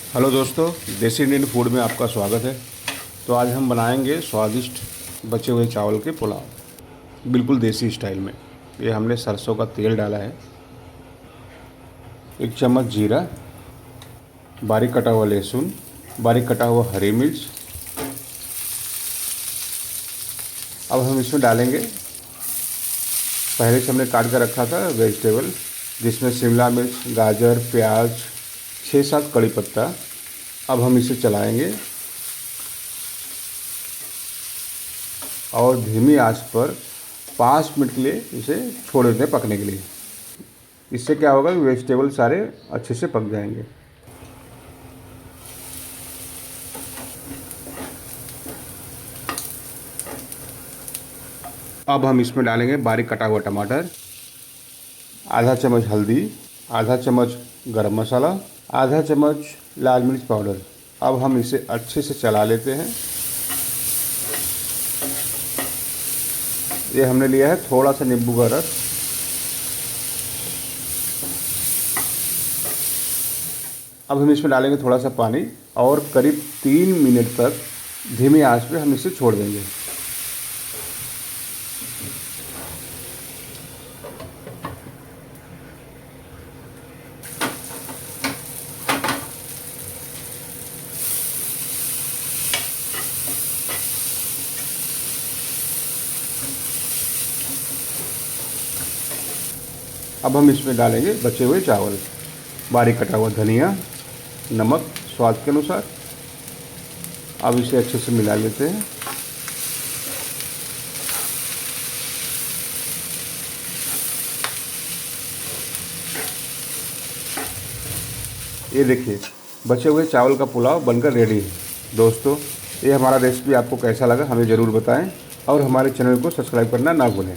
Hello दोस्तों, देसी Indian food में आपका स्वागत है। तो आज हम बनाएंगे स्वादिष्ट बचे हुए चावल के पुलाव, बिल्कुल देसी स्टाइल में। ये हमने सरसों का तेल डाला है, 1 चम्मच जीरा, बारीक कटा हुआ लहसुन, बारीक कटा हुआ हरी मिर्च। अब हम इसमें डालेंगे पहले से हमने काट कर रखा था वेजिटेबल, जिसमें शिमला मिर्च, गाजर, प्याज, 6-7 कड़ी पत्ता। अब हम इसे चलाएंगे और धीमी आंच पर 5 मिनट के लिए इसे छोड़ देते हैं पकने के लिए। इससे क्या होगा कि वेजिटेबल सारे अच्छे से पक जाएंगे। अब हम इसमें डालेंगे बारीक कटा हुआ टमाटर, आधा चम्मच हल्दी, आधा चम्मच गरम मसाला, आधा चम्मच लाल मिर्च पाउडर। अब हम इसे अच्छे से चला लेते हैं। ये हमने लिया है थोड़ा सा नींबू का रस। अब हम इसमें डालेंगे थोड़ा सा पानी और करीब 3 मिनट तक धीमी आंच पे हम इसे छोड़ देंगे। अब हम इसमें डालेंगे बचे हुए चावल, बारीक कटा हुआ धनिया, नमक स्वाद के अनुसार। अब इसे अच्छे से मिला लेते हैं। ये देखिए, बचे हुए चावल का पुलाव बनकर रेडी है। दोस्तों, ये हमारा रेसिपी आपको कैसा लगा हमें ज़रूर बताएं और हमारे चैनल को सब्सक्राइब करना ना भूलें।